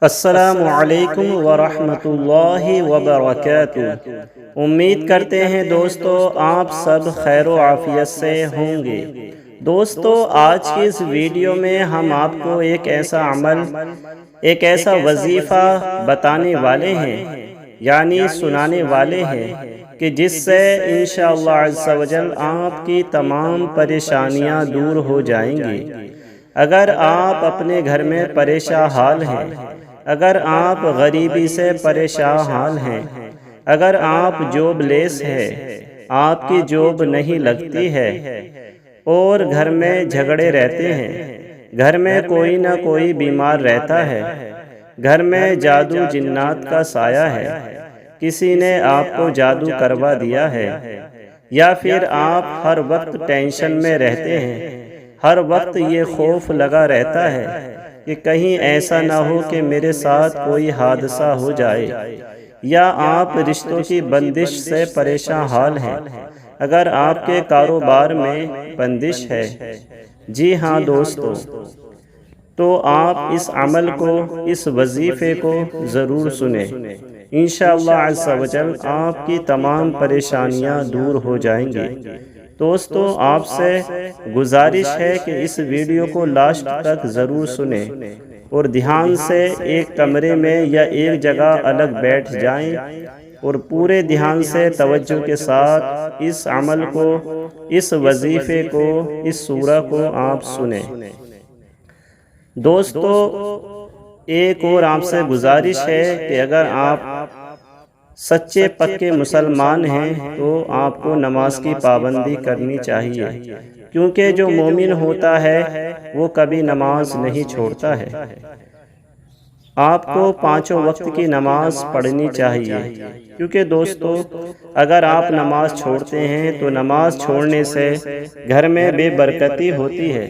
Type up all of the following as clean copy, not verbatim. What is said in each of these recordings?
السلام علیکم ورحمۃ اللہ وبرکاتہ۔ امید کرتے ہیں دوستو آپ سب خیر و عافیت سے ہوں گے۔ دوستو آج کی اس ویڈیو میں ہم آپ کو ایک ایسا عمل، ایک ایسا وظیفہ بتانے والے ہیں، یعنی سنانے والے ہیں کہ جس سے انشاءاللہ عز و جل آپ کی تمام پریشانیاں دور ہو جائیں گی۔ اگر آپ اپنے گھر میں پریشان حال ہیں، اگر آپ غریبی سے پریشان حال ہیں، اگر آپ جاب لیس ہیں، آپ کی جاب نہیں لگتی ہے اور گھر میں جھگڑے رہتے ہیں، گھر میں کوئی نہ کوئی بیمار رہتا ہے، گھر میں جادو جنات کا سایہ ہے، کسی نے آپ کو جادو کروا دیا ہے، یا پھر آپ ہر وقت ٹینشن میں رہتے ہیں، ہر وقت یہ خوف لگا رہتا ہے کہ کہیں ایسا نہ ہو کہ میرے ساتھ کوئی حادثہ ہو جائے، یا آپ رشتوں کی بندش سے پریشان حال ہیں، اگر آپ کے کاروبار میں بندش ہے، جی ہاں دوستو، تو آپ اس عمل کو، اس وظیفے کو ضرور سنیں۔ انشاءاللہ عز و جل آپ کی تمام پریشانیاں دور ہو جائیں گی۔ دوستو آپ سے گزارش ہے کہ اس ویڈیو کو لاسٹ تک ضرور سنیں اور دھیان سے ایک کمرے میں یا ایک جگہ الگ بیٹھ جائیں اور پورے دھیان سے توجہ کے ساتھ اس عمل کو، اس وظیفے کو، اس سورہ کو آپ سنیں۔ دوستو ایک اور آپ سے گزارش ہے کہ اگر آپ سچے پکے مسلمان ہیں تو آپ کو نماز کی پابندی کرنی چاہیے، کیونکہ جو مومن ہوتا ہے وہ کبھی نماز نہیں چھوڑتا ہے۔ آپ کو پانچوں وقت کی نماز پڑھنی چاہیے، کیونکہ دوستو اگر آپ نماز چھوڑتے ہیں تو نماز چھوڑنے سے گھر میں بے برکتی ہوتی ہے،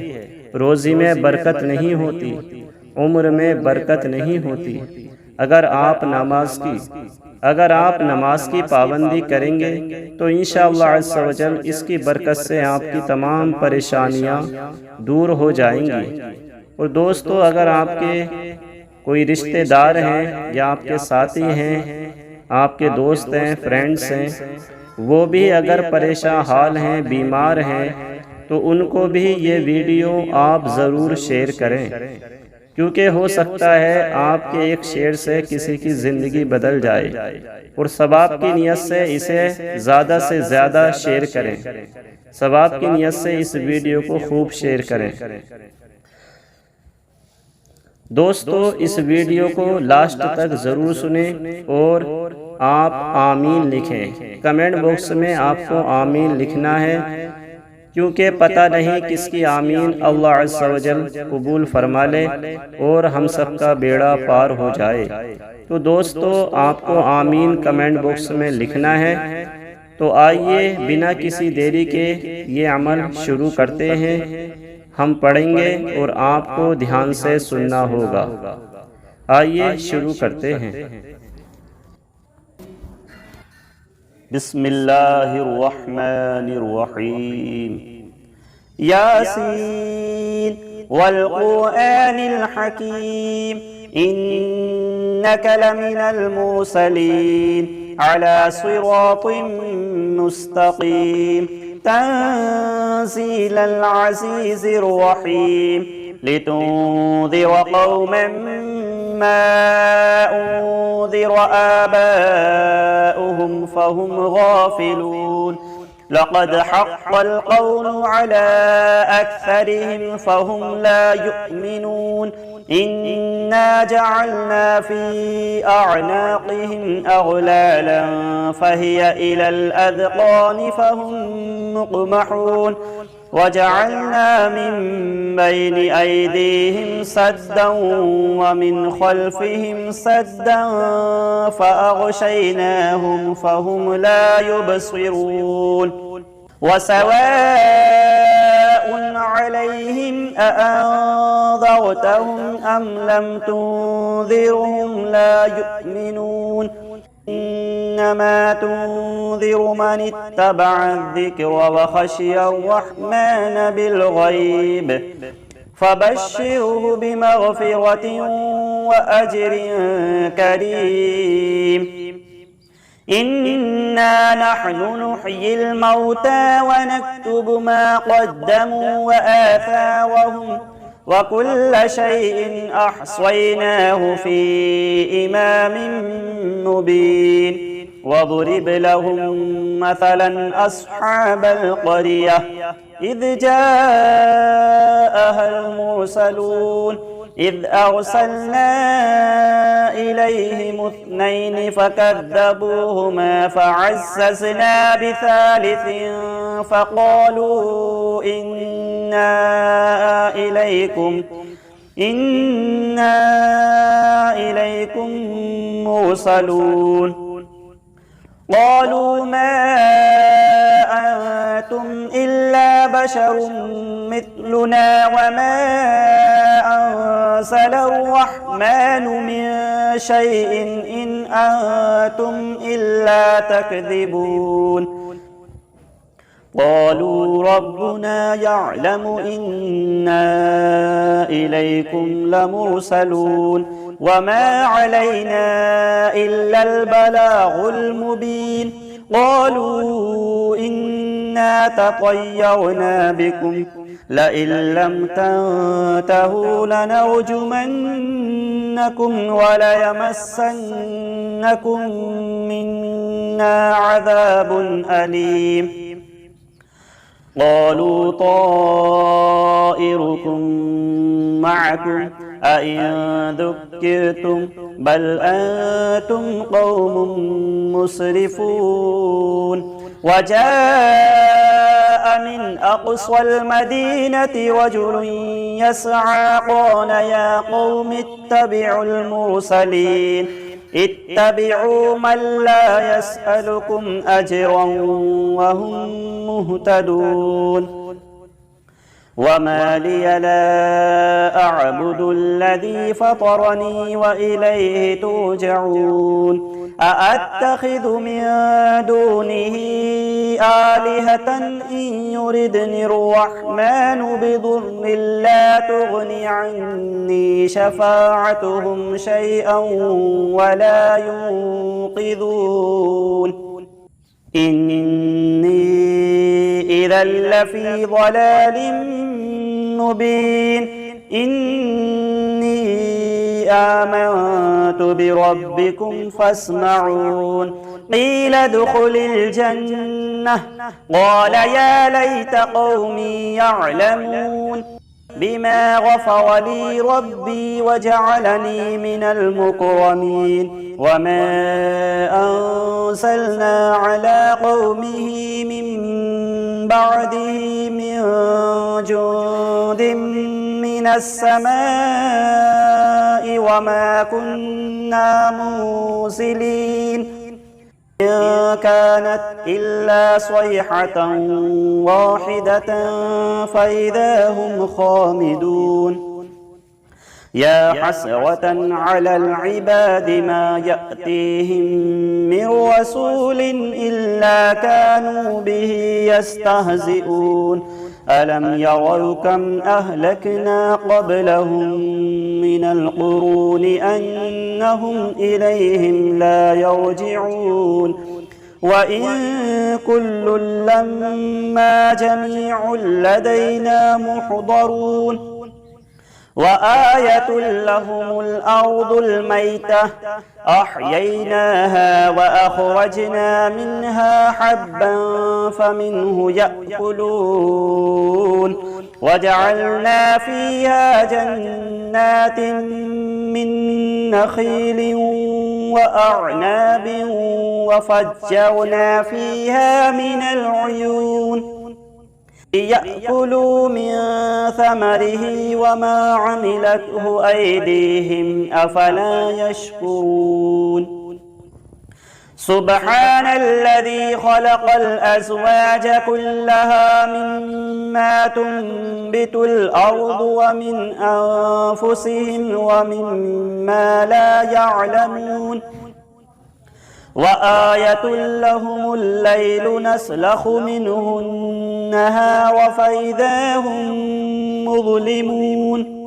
روزی میں برکت نہیں ہوتی، عمر میں برکت نہیں ہوتی۔ اگر آپ نماز کی پابندی کریں گے تو انشاءاللہ عز و جل اس کی برکت سے آپ کی تمام پریشانیاں دور ہو جائیں گی۔ اور دوستو اگر آپ کے کوئی رشتہ دار ہیں یا آپ کے ساتھی ہیں، آپ کے دوست ہیں، فرینڈز ہیں، وہ بھی اگر پریشان حال ہیں، بیمار ہیں، تو ان کو بھی یہ ویڈیو آپ ضرور شیئر کریں، کیونکہ ہو سکتا ہے آپ کے ایک شیئر سے کسی کی زندگی بدل جائے، اور ثواب کی نیت سے اسے زیادہ سے زیادہ شیئر کریں، ثواب کی نیت سے اس ویڈیو کو خوب شیئر کریں۔ دوستو اس ویڈیو کو لاسٹ تک ضرور سنیں اور آپ آمین لکھیں۔ کمنٹ باکس میں آپ کو آمین لکھنا ہے، کیونکہ پتہ نہیں کس کی آمین اللہ عز و جل قبول فرما لے اور ہم سب کا بیڑا پار ہو جائے۔ تو دوستو آپ کو آمین کمنٹ باکس میں لکھنا ہے۔ تو آئیے بنا کسی دیری کے یہ عمل شروع کرتے ہیں۔ ہم پڑھیں گے اور آپ کو دھیان سے سننا ہوگا۔ آئیے شروع کرتے ہیں۔ بسم اللہ الرحمن الرحیم۔ یاسین والقرآن الحکیم انک لمن المرسلین علی صراط مستقیم تنزیل العزیز الرحیم لتنذر قوما ما انذر آباؤهم فهم غافلون لقد حق القول على أكثرهم فهم لا يؤمنون إنا جعلنا في أعناقهم أغلالا فهي إلى الأذقان فهم مقمحون وجعلنا من بين أيديهم سدا ومن خلفهم سدا فأغشيناهم فهم لا يبصرون وسواء عليهم أأنذرتهم أم لم تنذرهم لا يؤمنون إنما تنذر من اتبع الذكر وخشي الرحمن بالغيب فبشره بمغفرة وأجر كريم. إنا نحن نحيي الموتى ونكتب ما قدموا وآثارهم وكل شيء أحصيناه في إمام مبين. واضرب لهم مثلا أصحاب القرية إذ جاءها المرسلون إذ أرسلنا إليهم اثنين فكذبوهما فعززنا بثالث فقالوا إنا إليكم مرسلون. قالوا ما أنتم إلا بشر مثلنا وما أنزل الرحمن من شيء إن أنتم إلا تكذبون. قالوا ربنا يعلم إنا إليكم لمرسلون وما علينا إلا البلاغ المبين. قالوا إنا تطيرنا بكم لئن لم تنتهوا لنرجمنكم وليمسنكم منا عذاب أليم. قالوا طائركم معكم أئن ذكرتم بل أنتم قوم مسرفون. وجاء من أقصى المدينة رجل يسعى قال يا قوم اتبعوا المرسلين اتبعوا من لا يسألكم أجرا وهم مهتدون. وما لي لا أعبد الذي فطرني وإليه ترجعون. أأتخذ من دونه آلهة إن يردني الرحمن بضر لا تغن عني شفاعتهم شيئا ولا ينقذون. إني إذا لفي ضلال مبين. إني آمنت بربكم فاسمعون. قيل ادخل الجنة قال يا ليت قومي يعلمون بما غفر لي ربي وجعلني من المكرمين. وما أنزلنا على قومه من بعده من جند من السماء وما كنا مرسلين. إن كانت إلا صيحة واحدة فإذا هم خامدون. يا حسرة على العباد ما يأتيهم من رسول إلا كانوا به يستهزئون. ألم يروا كم أهلكنا قبلهم من القرون أنهم إليهم لا يرجعون. وإن كل لما جميع لدينا محضرون. وآية لهم الأرض الميتة أحييناها وأخرجنا منها حبا فمنه يأكلون. وجعلنا فيها جنات من نخيل وأعناب وفجرنا فيها من العيون ليأكلوا من ثمره وما عملته أيديهم أفلا يشكرون. سبحان الذي خلق الأزواج كلها مما تنبت الأرض ومن أنفسهم ومما لا يعلمون. وآية لهم الليل نسلخ منه النهار فإذا هم مظلمون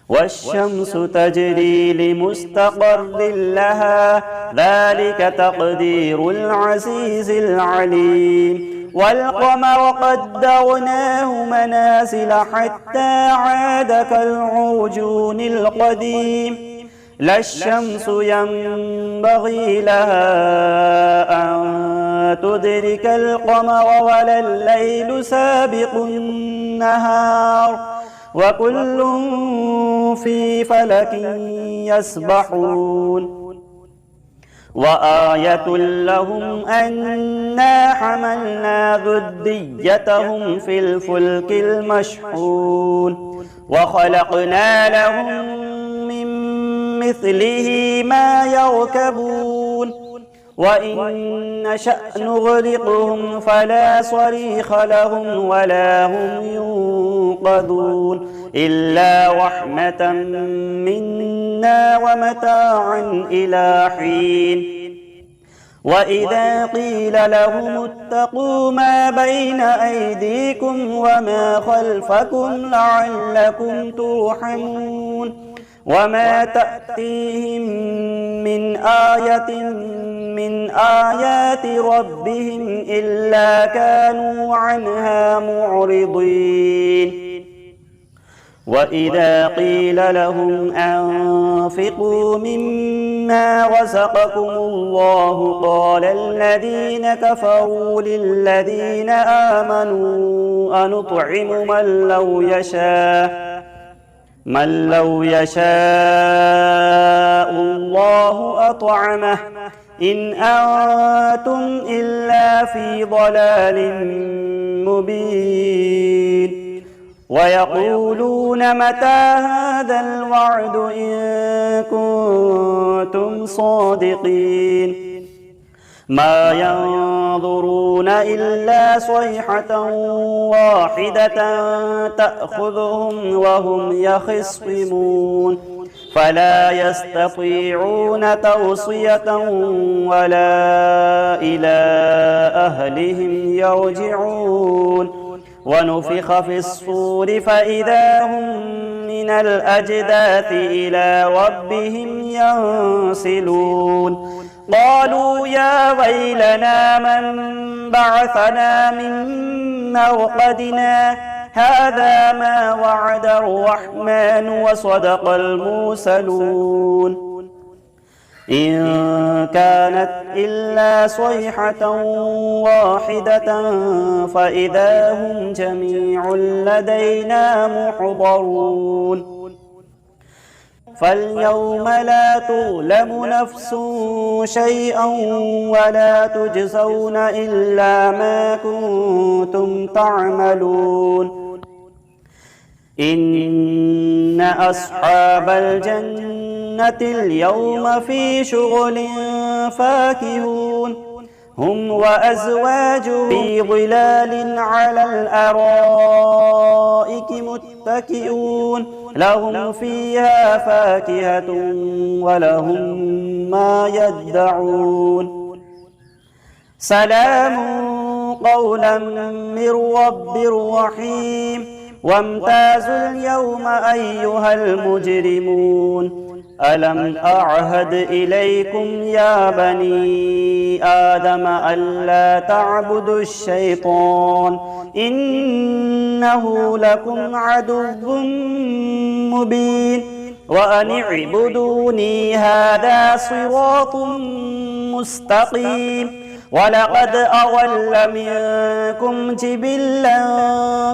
والشمس تجري لمستقر لها ذلك تقدير العزيز العليم والقمر قدرناه منازل حتى عاد كالعرجون القديم لا الشمس ينبغي لها أن تدرك القمر ولا الليل سابق النهار وكل في فلك يسبحون وآية لهم أنا حملنا ذريتهم في الفلك المشحون وخلقنا لهم من مثله ما يركبون وإن نشأ نغرقهم فلا صريخ لهم ولا هم ينقذون إلا رحمة منا ومتاعا إلى حين وإذا قيل لهم اتقوا ما بين أيديكم وما خلفكم لعلكم ترحمون وما تأتيهم من آية من آيات ربهم إلا كانوا عنها معرضين وإذا قيل لهم أنفقوا مما رزقكم الله قال الذين كفروا للذين آمنوا أنطعم من لو يشاء الله أطعمه إن أنتم إلا في ضلال مبين ويقولون متى هذا الوعد إن كنتم صادقين ما ينظرون إلا صيحة واحدة تأخذهم وهم يخصمون فلا يستطيعون توصية ولا إلى أهلهم يرجعون ونفخ في الصور فإذا هم من الأجداث إلى ربهم ينسلون قالوا يا ويلنا من بعثنا من مرقدنا هذا ما وعد الرحمن وصدق المرسلون إن كانت إلا صيحة واحدة فإذا هم جميع لدينا محضرون فاليوم لا تظلم نفس شيئا ولا تجزون إلا ما كنتم تعملون إن أصحاب الجنة اليوم في شغل فاكهون هم وأزواجهم في ظلال على الأرائك متكئون لهم فيها فاكهة ولهم ما يدعون سلام قولا من رب رحيم وامتازوا اليوم أيها المجرمون ألم أعهد إليكم يا بني آدم ألا تعبدوا الشيطان إنه لكم عدو مبين وأن اعبدوني هذا صراط مستقيم ولقد أضل منكم جبلا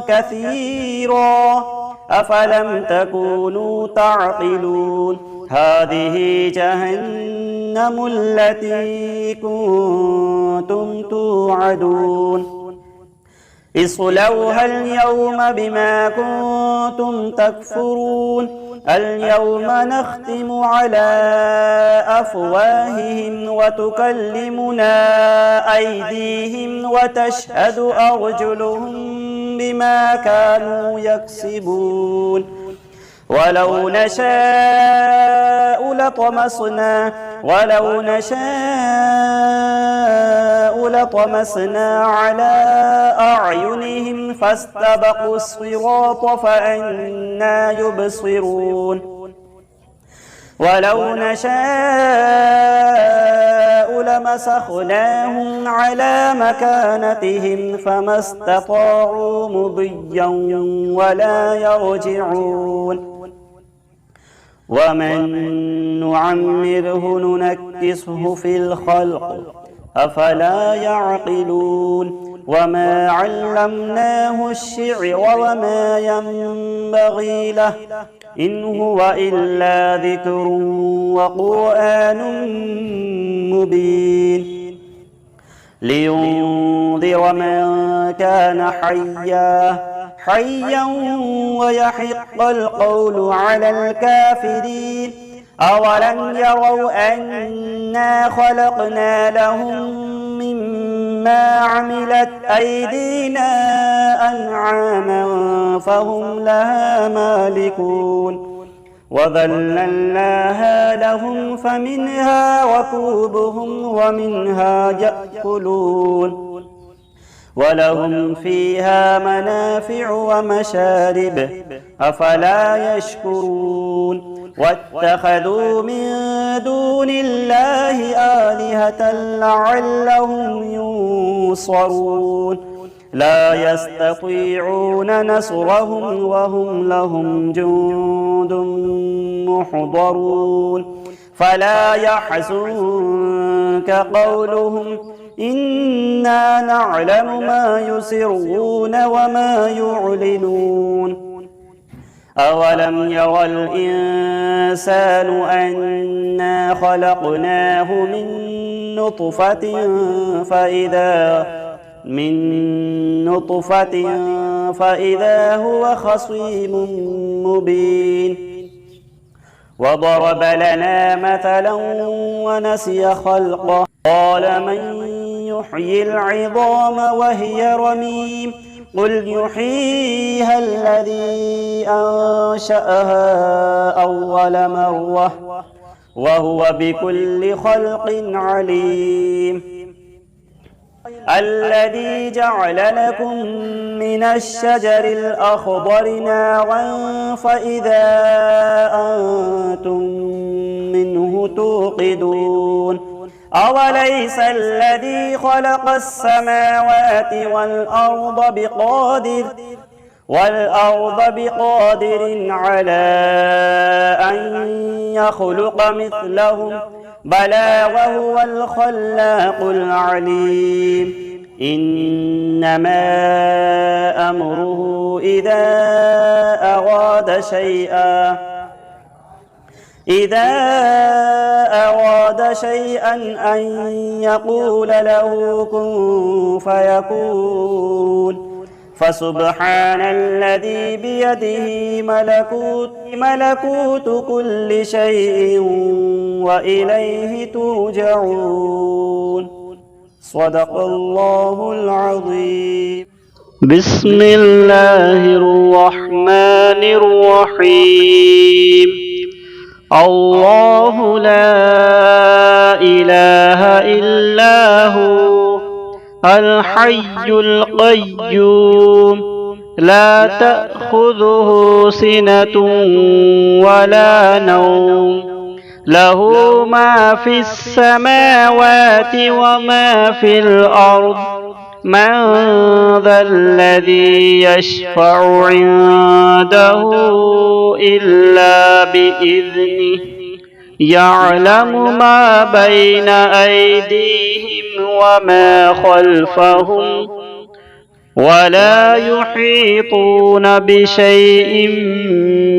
كثيرا أفلم تكونوا تعقلون هذه جهنم التي كنتم توعدون اصلوها اليوم بما كنتم تكفرون اليوم نختم على أفواههم وتكلمنا أيديهم وتشهد أرجلهم بما كانوا يكسبون ولو نشاء ولو نشاء لطمسنا على أعينهم فاستبقوا الصراط فأنى يبصرون ولو نشاء لمسخناهم على مكانتهم فما استطاعوا مضيا ولا يرجعون ومن نعمره ننكسه في الخلق أفلا يعقلون وما علمناه الشعر وما ينبغي له إن هو إلا ذكر وقرآن مبين لينذر من كان حيا ويحق القول على الكافرين أولم يروا أنا خلقنا لهم مما عملت أيدينا أنعاما فهم لها مالكون وذللناها لهم فمنها ركوبهم ومنها يأكلون ولهم فيها منافع ومشارب أفلا يشكرون واتخذوا من دون الله آلهة لعلهم ينصرون لا يستطيعون نصرهم وهم لهم جند محضرون فلا يحزنك قولهم إنا نعلم ما يسرون وما يعلنون أولم يرى الإنسان أنا خلقناه من نطفة فإذا هو خصيم مبين وضرب لنا مثلا ونسي خلقه قال من يحيي العظام وهي رميم قل يحييها الذي أنشأها أول مرة وهو بكل خلق عليم الذي جعل لكم من الشجر الأخضر نارا فإذا أنتم منه توقدون أوليس الذي خلق السماوات والأرض بقادر على أن يخلق مثلهم بلى وهو الخلاق العليم إنما أمره إذا أراد شيئا أن يقول له كن فيكون فسبحان الذي بيده ملكوت كل شيء وإليه ترجعون صدق الله العظيم. بسم الله الرحمن الرحيم. الله لا إله إلا هو الحي القيوم لا تأخذه سنة ولا نوم له ما في السماوات وما في الأرض من ذا الذي يشفع عنده إلا بإذنه يعلم ما بين أيديهم وما خلفهم ولا يحيطون بشيء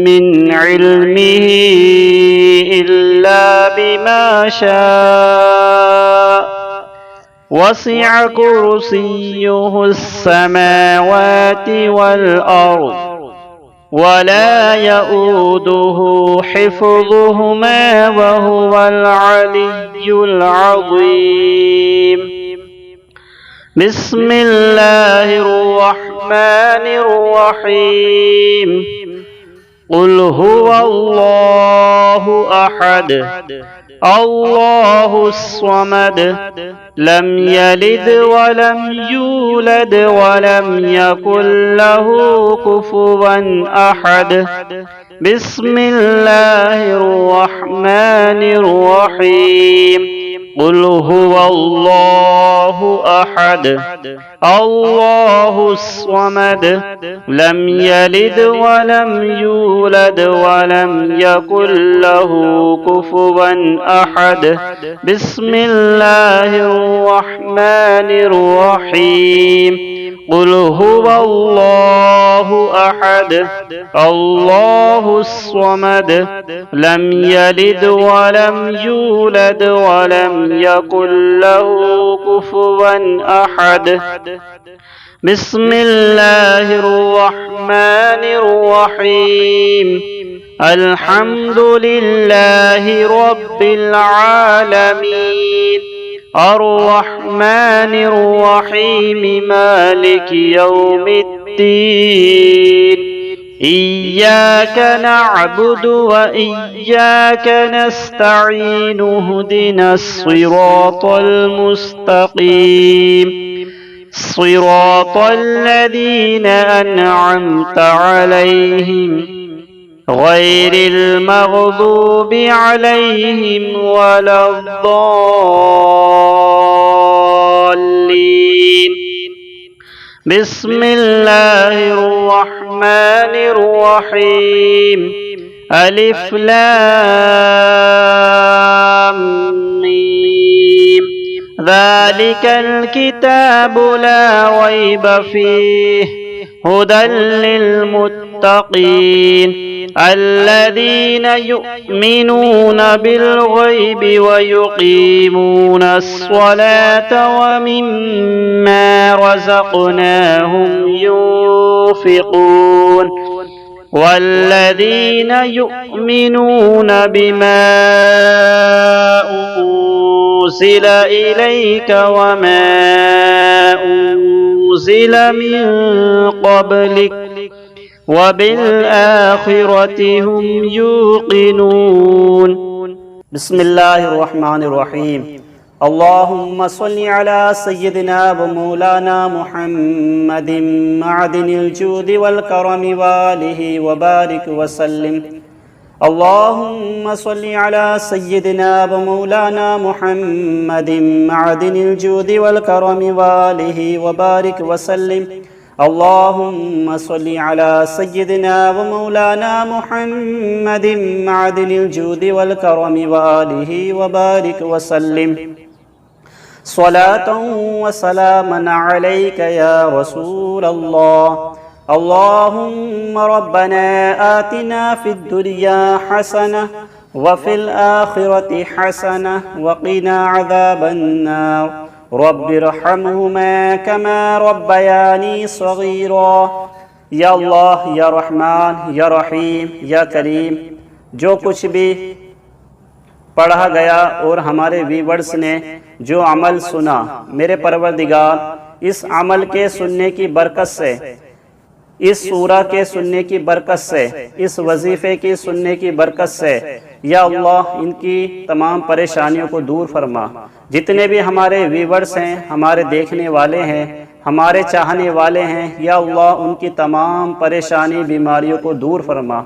من علمه إلا بما شاء وسع كرسيه السماوات والأرض ولا يؤوده حفظهما وهو العلي العظيم. بسم الله الرحمن الرحيم. قل هو الله أحد الله الصمد لم يلد ولم يولد ولم يكن له كفوا أحد بسم الله الرحمن الرحيم قل هو الله أحد الله الصمد لم يلد ولم يولد ولم يكن له كفوا أحد بسم الله الرحمن الرحيم قل هو الله أحد الله الصمد لم يلد ولم يولد ولم يكن له كفوا أحد بسم الله الرحمن الرحيم الحمد لله رب العالمين الرحمن الرحيم مالك يوم الدين إياك نعبد وإياك نستعين اهدنا الصراط المستقيم صراط الذين أنعمت عليهم غير المغضوب عليهم ولا الضالين بسم الله الرحمن الرحيم ألف لام ميم ذلك الكتاب لا ريب فيه هدى للمتقين الذين يؤمنون بالغيب ويقيمون الصلاة ومما رزقناهم ينفقون والذين يؤمنون بما أنزل إليك وما أنزل من قبلك وبالآخرة هم يوقنون بسم الله الرحمن الرحيم اللهم صل على سيدنا ومولانا محمد معدن الجود والكرم وآله وبارك وسلم اللهم صل على سيدنا ومولانا محمد معدن الجود والكرم وآله وبارك وسلم اللهم صل على سيدنا ومولانا محمد معدن الجود والكرم وآله وبارك وسلم صلاة وسلاما عليك يا رسول الله اللهم ربنا آتنا في الدنيا حسنة وفي الآخرة حسنة وقنا عذاب النار رب ارحمهما كما ربياني صغيرا یا اللہ یا رحمان یا رحیم یا کریم، جو کچھ بھی پڑھا گیا اور ہمارے ویورز نے جو عمل سنا، میرے پروردگار اس عمل کے سننے کی برکت سے، اس سورہ کے سننے کی برکت سے، اس وظیفے کی سننے کی برکت سے یا اللہ ان کی تمام پریشانیوں کو دور فرما۔ جتنے بھی ہمارے ویورز ہیں، ہمارے دیکھنے والے ہیں، ہمارے چاہنے والے ہیں، یا اللہ ان کی تمام پریشانی بیماریوں کو دور فرما۔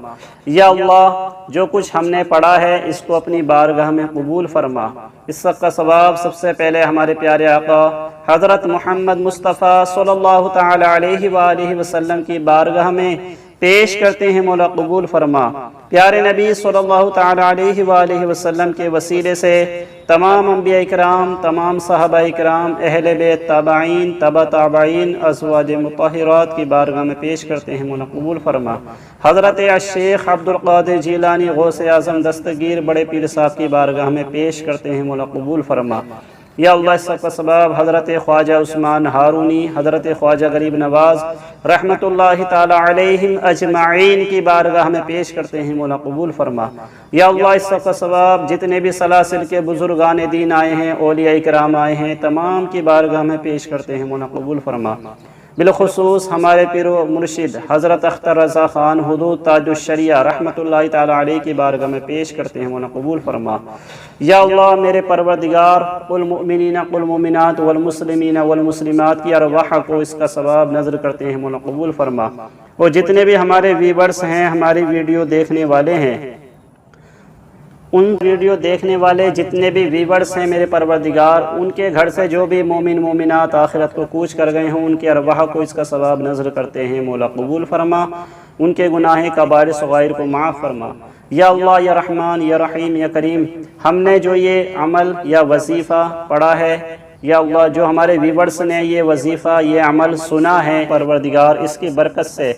یا اللہ جو کچھ ہم نے پڑھا ہے اس کو اپنی بارگاہ میں قبول فرما۔ اس سب کا ثواب سب سے پہلے ہمارے پیارے آقا حضرت محمد مصطفیٰ صلی اللہ تعالی علیہ وآلہ وسلم کی بارگاہ میں پیش کرتے ہیں، مولا قبول فرما۔ پیارے نبی صلی اللہ تعالی علیہ وآلہ وسلم کے وسیلے سے تمام انبیاء اکرام، تمام صحابہ اکرام، اہل بیت، تابعین، تبع تابعین، ازواج مطہرات کی بارگاہ میں پیش کرتے ہیں، مولا قبول فرما۔ حضرت الشیخ عبد القادر جیلانی غوث اعظم دستگیر بڑے پیر صاحب کی بارگاہ میں پیش کرتے ہیں، مولا قبول فرما۔ یا اللہ اس سب کا سبب حضرت خواجہ عثمان ہارونی، حضرت خواجہ غریب نواز رحمت اللہ تعالی علیہم اجمعین کی بارگاہ میں پیش کرتے ہیں، مولا قبول فرما۔ یا اللہ اس سب کا سبب جتنے بھی سلاسل کے بزرگان دین آئے ہیں، اولیاء کرام آئے ہیں، تمام کی بارگاہ میں پیش کرتے ہیں، مولا قبول فرما۔ بالخصوص ہمارے پیر و مرشد حضرت اختر رضا خان حدود تاج الشریعہ رحمۃ اللہ تعالی علیہ کی بارگاہ میں پیش کرتے ہیں، مولا قبول فرما۔ یا اللہ میرے پروردگار، قل مؤمنین قل مومنات والمسلمین والمسلمات کی ارواح کو اس کا ثواب نظر کرتے ہیں، مولا قبول فرما۔ اور جتنے بھی ہمارے ویورز ہیں، ہماری ویڈیو دیکھنے والے ہیں، ان ویڈیو دیکھنے والے جتنے بھی ویورز ہیں میرے پروردگار، ان کے گھر سے جو بھی مومن مومنات آخرت کو کوچ کر گئے ہوں، ان کے ارواح کو اس کا ثواب نظر کرتے ہیں، مولا قبول فرما۔ ان کے گناہ کبائر صغائر کو معاف فرما۔ یا اللہ یا رحمان یا رحیم یا کریم، ہم نے جو یہ عمل یا وظیفہ پڑھا ہے، یا اللہ جو ہمارے ویورز نے یہ وظیفہ یہ عمل سنا ہے پروردگار، اس کی برکت سے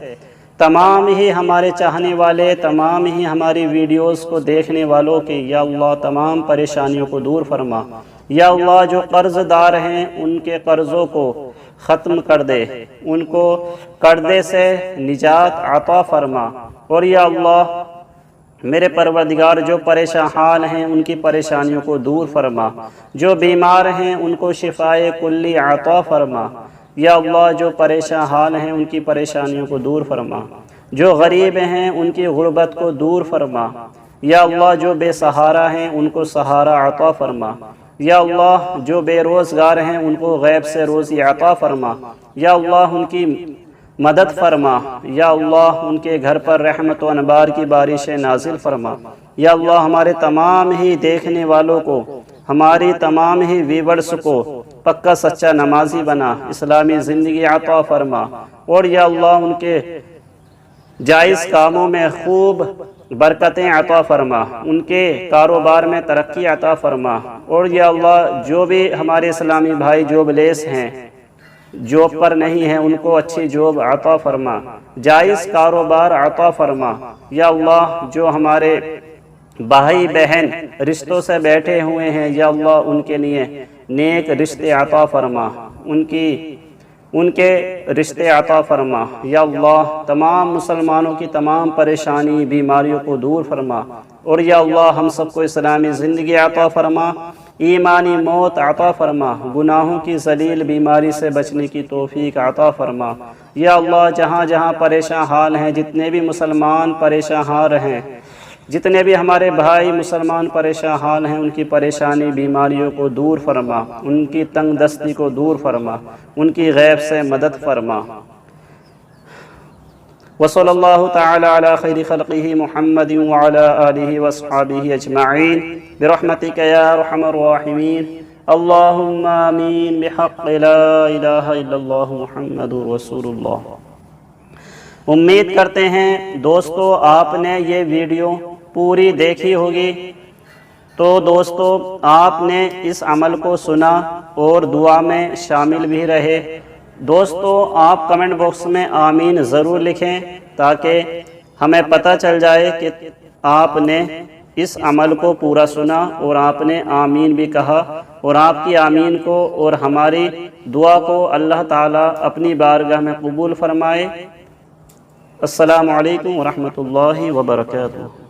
تمام ہی ہمارے چاہنے والے، تمام ہی ہماری ویڈیوز کو دیکھنے والوں کے یا اللہ تمام پریشانیوں کو دور فرما۔ یا اللہ جو قرض دار ہیں ان کے قرضوں کو ختم کر دے، ان کو قرضے سے نجات عطا فرما۔ اور یا اللہ میرے پروردگار جو پریشان حال ہیں ان کی پریشانیوں کو دور فرما، جو بیمار ہیں ان کو شفائے کلی عطا فرما۔ یا اللہ جو پریشان حال ہیں ان کی پریشانیوں کو دور فرما، جو غریب ہیں ان کی غربت کو دور فرما۔ یا اللہ جو بے سہارا ہیں ان کو سہارا عطا فرما۔ یا اللہ جو بے روزگار ہیں ان کو غیب سے روزی عطا فرما۔ یا اللہ ان کی مدد فرما۔ یا اللہ ان کے گھر پر رحمت و انبار کی بارشیں نازل فرما۔ یا اللہ ہمارے تمام ہی دیکھنے والوں کو، ہماری تمام ہی ویورز کو پکا سچا نمازی بنا، اسلامی زندگی عطا فرما۔ اور یا اللہ ان کے جائز کاموں میں خوب برکتیں عطا فرما، ان کے کاروبار میں ترقی عطا فرما۔ اور یا اللہ جو بھی ہمارے اسلامی بھائی جوب لیس ہیں، جوب پر نہیں ہیں، ان کو اچھی جوب عطا فرما، جائز کاروبار عطا فرما۔ یا اللہ جو ہمارے بھائی بہن رشتوں سے بیٹھے ہوئے ہیں، یا اللہ ان کے لیے نیک رشتے عطا فرما، ان کے رشتے عطا فرما۔ یا اللہ تمام مسلمانوں کی تمام پریشانی بیماریوں کو دور فرما۔ اور یا اللہ ہم سب کو اسلامی زندگی عطا فرما، ایمانی موت عطا فرما، گناہوں کی ذلیل بیماری سے بچنے کی توفیق عطا فرما۔ یا اللہ جہاں جہاں پریشان حال ہیں، جتنے بھی مسلمان پریشان حال ہیں، جتنے بھی ہمارے بھائی مسلمان پریشان حال ہیں، ان کی پریشانی بیماریوں کو دور فرما، ان کی تنگ دستی کو دور فرما، ان کی غیب سے مدد فرما۔ وصلی اللہ تعالی علی خیر خلقہ محمد وعلی آلہ واصحابہ اجمعین برحمتک یا ارحم الراحمین۔ اللہم آمین بحق لا الہ الا اللہ محمد رسول اللہ۔ امید کرتے ہیں دوستو آپ نے یہ ویڈیو پوری دیکھی ہوگی، تو دوستو آپ نے اس عمل کو سنا اور دعا میں شامل بھی رہے۔ دوستو آپ کمنٹ باکس میں آمین ضرور لکھیں تاکہ ہمیں پتہ چل جائے کہ آپ نے اس عمل کو پورا سنا اور آپ نے آمین بھی کہا، اور آپ کی آمین کو اور ہماری دعا کو اللہ تعالیٰ اپنی بارگاہ میں قبول فرمائے۔ السلام علیکم ورحمۃ اللہ وبرکاتہ۔